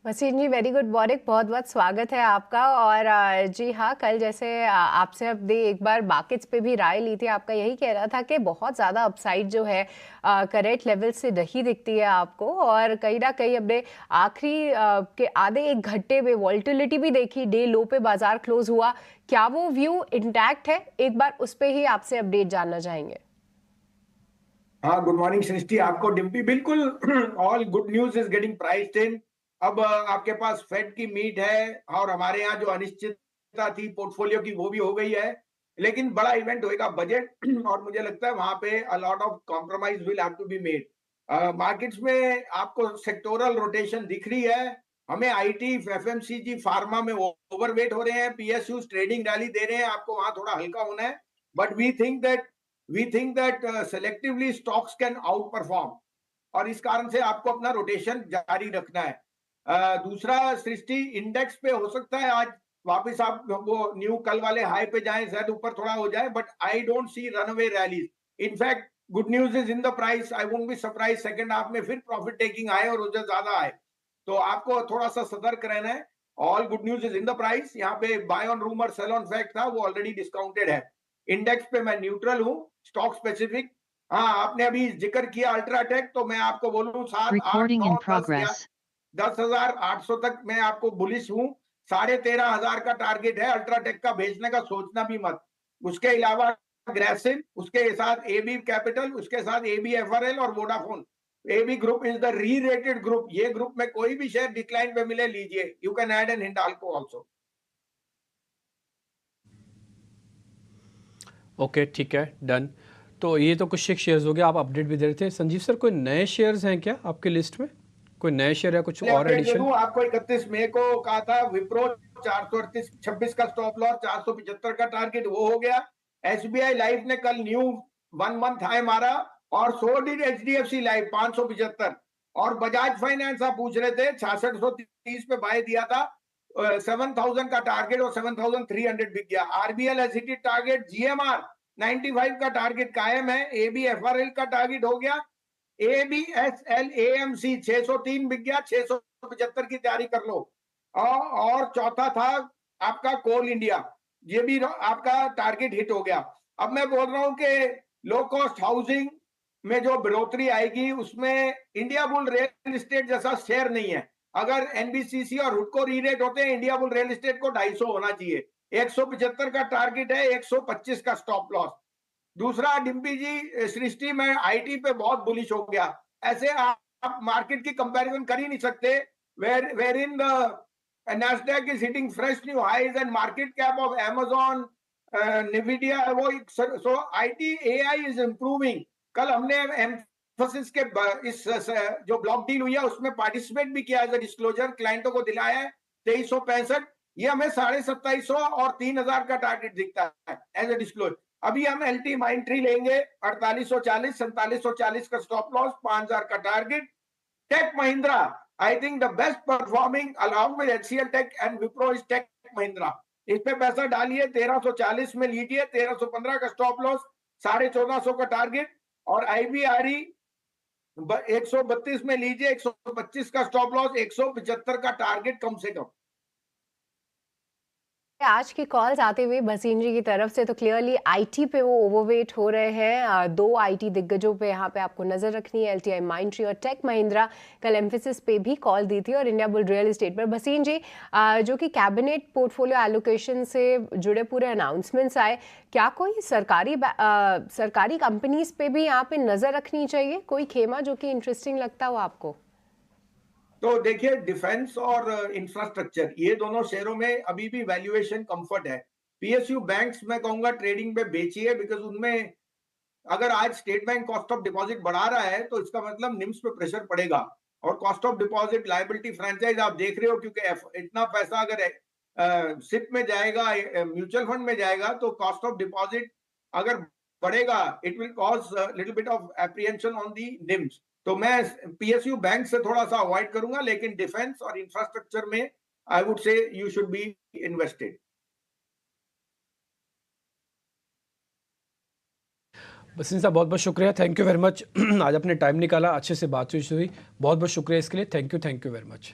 वसीम जी, very good morning. बहुत बहुत स्वागत है आपका। और जी हाँ, कल जैसे आपसे अपने एक बार मार्केट्स पे भी राय ली थी, आपका यही कहना था कि बहुत ज़्यादा अपसाइड जो है करेक्ट लेवल से नहीं दिखती है आपको, और कहीं ना कहीं हमने आखिरी के आधे एक घंटे में वॉल्टिलिटी भी देखी, डे लो पे बाजार क्लोज हुआ। क्या वो व्यू इंटैक्ट है? एक बार उस पर ही आपसे अपडेट जानना चाहेंगे। हाँ, गुड मॉर्निंग सृष्टि, आपको डिम्पी। बिल्कुल all good news is getting priced इन। अब आपके पास फेड की मीट है और हमारे यहाँ जो अनिश्चितता थी पोर्टफोलियो की वो भी हो गई है। लेकिन बड़ा इवेंट होएगा बजट और मुझे लगता है वहां पे a lot of compromise will have to be made. Markets में आपको सेक्टोरल रोटेशन दिख रही है। हमें आईटी, एफएमसीजी, फार्मा में ओवरवेट हो रहे हैं। पीएसयू ट्रेडिंग रैली दे रहे हैं, आपको वहां थोड़ा हल्का होना है। But we think that selectively stocks can outperform और इस कारण से आपको अपना रोटेशन जारी रखना है। दूसरा सृष्टि, इंडेक्स पे हो सकता है आज वापस आप वो न्यू कल वाले हाई पे जाएं, शायद ऊपर थोड़ा हो जाए, but I don't see runaway rallies. In fact good news is in the price. I won't be surprise second half में फिर प्रॉफिट टेकिंग आए और उधर ज्यादा आए। तो आपको थोड़ा सा सतर्क रहना है। All good news is in the price. यहाँ पे buy on rumour sell on fact था, वो ऑलरेडी डिस्काउंटेड है। इंडेक्स पे मैं न्यूट्रल हूँ। स्टॉक स्पेसिफिक, हाँ, आपने अभी जिक्र किया अल्ट्राटेक, तो मैं आपको बोलूं 7, 8, 9, 10, 10,800 तक मैं आपको बुलिश हूँ। 13,500 का टारगेट है अल्ट्राटेक का, भेजने का सोचना भी मत। उसके अलावा ग्रेसिम, उसके साथ एबी कैपिटल, उसके साथ एबी एफआरएल और Vodafone. AB group is the re rated group. ये ग्रुप में कोई भी शेयर डिक्लाइन पे मिले लीजिए। You can add an Hindalco also. Okay, ठीक है, डन। तो ये तो कुछ एक शेयर्स हो गए, आप अपडेट भी दे रहे थे। संजीव सर, कोई नए शेयर्स हैं क्या आपके लिस्ट में? कोई नए शेयर या कुछ और अपडेट दे एडिशन? दूं आपको। 31 मई को कहा था विप्रो 438, 26 का स्टॉप लॉस, 475 का टारगेट, वो हो गया। एसबीआई लाइफ ने कल न्यू 1 मंथ हाई मारा और सो डिड एचडीएफसी लाइफ 575। और बजाज फाइनेंस आप पूछ रहे थे, 6630 पे बाय दिया था। 7,000 का टारगेट और 7,300 बिक गया। RBL has hit target. GMR 95 का टारगेट कायम है। एबी एफआरएल का टारगेट हो गया। एबीएसएल एएमसी 603 बिक गया, 675 की तैयारी कर लो। और चौथा था आपका कोल इंडिया, ये भी आपका टारगेट हिट हो गया। अब मैं बोल रहा हूं कि लो कॉस्ट हाउसिंग में जो बढ़ोतरी आएगी उसमें इंडिया बुल रियल एस्टेट जैसा शेयर नहीं है। अगर एनबीसीसी और हुडको री रेट होते हैं, इंडिया बुल रियल एस्टेट को 250 होना चाहिए। 175 का टारगेट है, 125 का स्टॉप लॉस। दूसरा डिम्पी जी, सृष्टि में आईटी पे बहुत बुलिश हो गया। ऐसे आप मार्केट की कंपैरिजन कर ही नहीं सकते। Where in the Nasdaq is hitting fresh new highs and market cap of Amazon, Nvidia, वो so IT AI is improving। कल हमने एम्फोसिस के इस जो ब्लॉक डील हुई है उसमें पार्टिसिपेट भी किया एज अ डिस्क्लोजर, क्लाइंटों को दिलाया है 2365। ये हमें 2750 और 3000 का टारगेट दिखता है एज अ डिस्क्लोजर। अभी हम एलटी माइंड ट्री लेंगे 4840, 4740 का स्टॉप लॉस, 5000 का target. Tech Mahindra, I think the best performing along with HCL Tech and Wipro is Tech Mahindra. इस पे पैसा डालिए, 1340 में लीजिए, 1315 का स्टॉप लॉस, 1450 का टारगेट। और आईबीआरई 132 में लीजिए, 125 का स्टॉप लॉस, 175 का टारगेट कम से कम। आज की कॉल्स आते हुए भसीन जी की तरफ से तो क्लियरली आईटी पे वो ओवरवेट हो रहे हैं। दो आईटी दिग्गजों पे यहाँ पे आपको नजर रखनी है, एलटीआई माइंडट्री और टेक महिंद्रा। कल एम्फेसिस पे भी कॉल दी थी और इंडिया बुल रियल एस्टेट पर। भसीन जी, जो कि कैबिनेट पोर्टफोलियो एलोकेशन से जुड़े पूरे अनाउंसमेंट्स आए, क्या कोई सरकारी कंपनीज पे भी यहाँ पे नजर रखनी चाहिए? कोई खेमा जो कि इंटरेस्टिंग लगता हो आपको? तो देखिए, डिफेंस और इंफ्रास्ट्रक्चर, ये दोनों शेयरों में अभी भी वैल्यूएशन कंफर्ट है। पीएसयू बैंक्स मैं कहूंगा ट्रेडिंग पे बेचिए, बिकॉज उनमें अगर आज state bank cost of deposit बढ़ा रहा है तो इसका मतलब निम्स पे प्रेशर पड़ेगा। और cost of deposit liability franchise आप देख रहे हो, क्योंकि इतना पैसा अगर सिप में जाएगा, म्यूचुअल फंड में जाएगा, तो कॉस्ट ऑफ डिपॉजिट अगर बढ़ेगा, it will cause little bit of apprehension on the NIMS. तो मैं पीएसयू बैंक से थोड़ा सा अवॉइड करूंगा, लेकिन डिफेंस और इंफ्रास्ट्रक्चर में I would say you should be invested. Bhasin साहब, बहुत बहुत शुक्रिया, थैंक यू वेरी मच। आज अपने टाइम निकाला, अच्छे से बातचीत हुई, बहुत बहुत शुक्रिया इसके लिए। Thank you very much.